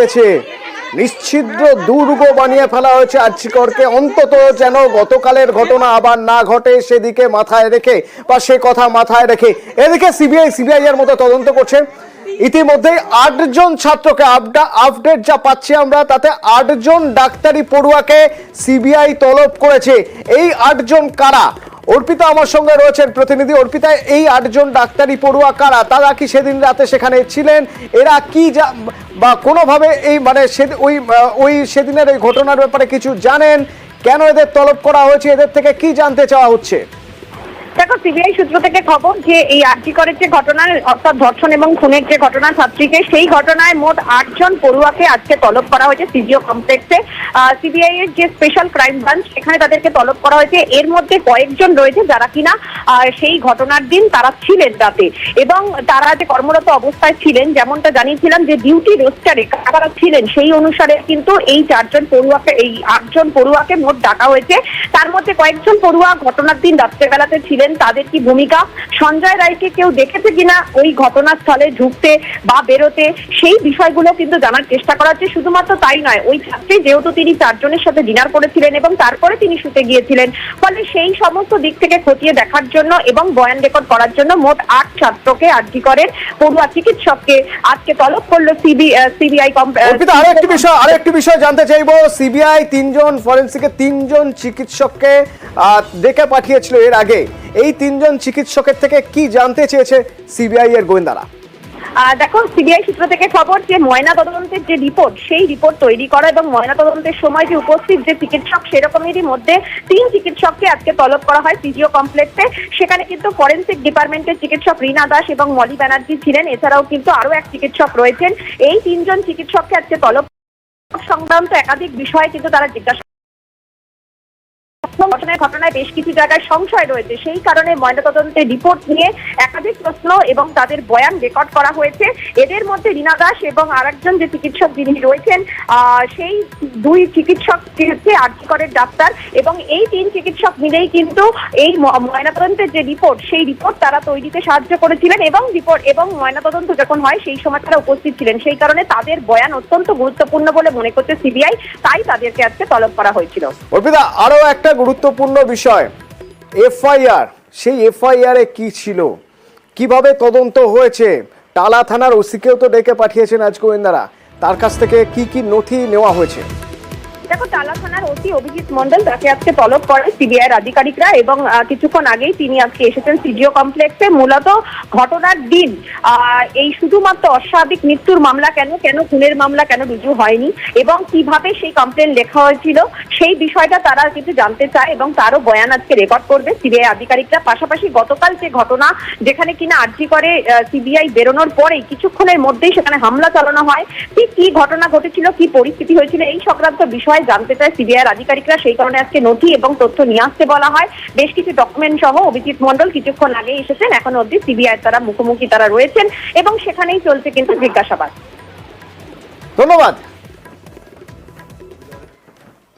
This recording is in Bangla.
হয়েছে, নিশ্ছিদ্র দুর্গ বানিয়ে ফেলা হয়েছে আরজিকরকে। অন্তত যেন গতকালের ঘটনা আবার না ঘটে সেদিকে মাথায় রেখে বা সে কথা মাথায় রেখে এদিকে সিবিআই এর মতো তদন্ত করছে। ইতিমধ্যে 8 জন ছাত্রকে আপডেট যা পাচ্ছি আমরা তাতে 8 জন ডাক্তারি পড়ুয়াকে সিবিআই তলব করেছে। এই 8 জন কারা? অর্পিতা আমার সঙ্গে রয়েছেন প্রতিনিধি। অর্পিতা, এই 8 জন ডাক্তারি পড়ুয়া কারা? তারা কি সেদিন রাতে সেখানে ছিলেন? এরা কি বা কোনোভাবে এই মানে ওই সেদিনের এই ঘটনার ব্যাপারে কিছু জানেন? কেন এদের তলব করা হয়েছে? এদের থেকে কি জানতে চাওয়া হচ্ছে? দেখো, সিবিআই সূত্র থেকে খবর যে এই আরজিকরের যে ঘটনার অর্থাৎ ধর্ষণ এবং খুনের যে ঘটনা ছাত্রীকে, সেই ঘটনায় মোট 8 জন পড়ুয়াকে আজকে তলব করা হয়েছে সিজিও কমপ্লেক্সে। সিবিআই এর যে স্পেশাল ক্রাইম ব্রাঞ্চ সেখানে তাদেরকে তলব করা হয়েছে। এর মধ্যে কয়েকজন রয়েছে যারা কিনা সেই ঘটনার দিন তারা ছিলেন রাতে, এবং তারা যে কর্মরত অবস্থায় ছিলেন, যেমনটা জানিয়েছিলাম যে ডিউটি রোস্টারে কারা ছিলেন সেই অনুসারে কিন্তু এই 8 জন পড়ুয়াকে মোট ডাকা হয়েছে। তার মধ্যে কয়েকজন পড়ুয়া ঘটনার দিন রাত্রেবেলাতে ছিলেন। তাদের কি ভূমিকা, সঞ্জয় রায়কে কেউ দেখেছে কিনা ওই ঘটনাস্থলে ঢুকতে বা বেরোতে, সেই বিষয়গুলো কিন্তু জানার চেষ্টা করা হচ্ছে। শুধুমাত্র তাই নয়, ওই ছাত্রী যেহেতু তিনি 4 জনের সাথে ডিনার করেছিলেন এবং তারপরে তিনি শুতে গিয়েছিলেন, ফলে সেই সমস্ত দিক থেকে খতিয়ে দেখার জন্য এবং বয়ান রেকর্ড করার জন্য মোট 8 ছাত্রকে আরজিকরের পড়ুয়া চিকিৎসককে আজকে তলব করলো সিবিআই। আরেকটি বিষয় জানতে চাইবো। সিবিআই 3 জন ফরেন্সিকের 3 জন চিকিৎসককে ডেকে পাঠিয়েছিল এর আগে। এই 3 জন চিকিৎসকের থেকে কি জানতে চেয়েছে সিবিআই এর গোয়েন্দারা? দেখো, সিবিআই সূত্র থেকে খবর যে ময়না তদন্তের যে রিপোর্ট, সেই রিপোর্ট তৈরি করা এবং ময়না তদন্তের সময় যে উপস্থিত যে চিকিৎসক, সেরকমেরই মধ্যে 3 চিকিৎসককে আজকে তলব করা হয় সিজিও কমপ্লেক্সে। সেখানে কিন্তু ফরেন্সিক ডিপার্টমেন্টের চিকিৎসক রীনা দাস এবং মলি ব্যানার্জি ছিলেন। এছাড়াও কিন্তু আরো এক চিকিৎসক রয়েছেন। এই 3 জন চিকিৎসককে আজকে তলব সংক্রান্ত একাধিক বিষয়ে কিন্তু তারা জিজ্ঞাসা ঘটনায় বেশ কিছু জায়গায় সংশয় রয়েছে, সেই কারণে ময়নাতদন্তের রিপোর্ট নিয়ে একাধিক প্রশ্ন এবং তাদের বয়ান রেকর্ড করা হয়েছে। এদের মধ্যে রীনা দাস এবং আরেকজন যে চিকিৎসক যিনি রয়েছেন, সেই 2 চিকিৎসক হচ্ছে আরজিকরের ডাক্তার, এবং এই 3 চিকিৎসক মিলেই কিন্তু এই ময়নাতদন্তের যে রিপোর্ট, সেই রিপোর্ট তারা তৈরিতে সাহায্য করেছিলেন এবং ময়নাতদন্ত যখন হয় সেই সময় তারা উপস্থিত ছিলেন। সেই কারণে তাদের বয়ান অত্যন্ত গুরুত্বপূর্ণ বলে মনে করছে সিবিআই, তাই তাদেরকে আজকে তলব করা হয়েছিল। অর্পিতা, আরো একটা গুরুত্বপূর্ণ বিষয়, এফআইআর। সেই এফআইআর এ কি ছিল, কিভাবে তদন্ত হয়েছে? টালা থানার ওসিকেও তো ডেকে পাঠিয়েছেন আজ গোয়েন্দারা। তার কাছ থেকে কি কি নথি নেওয়া হয়েছে? দেখো, টালা থানার ওসি অভিজিৎ মন্ডল, তাকে আজকে তলব করে সিবিআই এর আধিকারিকরা, এবং কিছুক্ষণ আগেই তিনি আজকে এসেছেন সিজিও কমপ্লেক্সে। মূলত ঘটনার দিন এই শুধুমাত্র অস্বাভাবিক মৃত্যুর মামলা কেন খুনের মামলা কেন রুজু হয়নি এবং কিভাবে সেই কমপ্লেন লেখা হয়েছিল, সেই বিষয়টা তারা কিন্তু জানতে চায় এবং তারও বয়ান আজকে রেকর্ড করবে সিবিআই আধিকারিকরা। পাশাপাশি গতকাল যে ঘটনা, যেখানে কিনা আরজি করে সিবিআই বেরোনোর পরেই কিছুক্ষণের মধ্যেই সেখানে হামলা চালানো হয়, ঠিক কি ঘটনা ঘটেছিল, কি পরিস্থিতি হয়েছিল, এই সংক্রান্ত বিষয় জানতে চায় সিবিআই আধিকারিকরা। সেই কারণে আজকে নথি এবং তথ্য নিয়ে আসতে বলা হয়। বেশ কিছু ডকুমেন্ট সহ অভিজিৎ মন্ডল কিছুক্ষণ আগে এসেছেন। এখন অবধি সিবিআই তারা মুখোমুখি তারা রয়েছেন এবং সেখানেই চলছে কিন্তু জিজ্ঞাসাবাদ। ধন্যবাদ।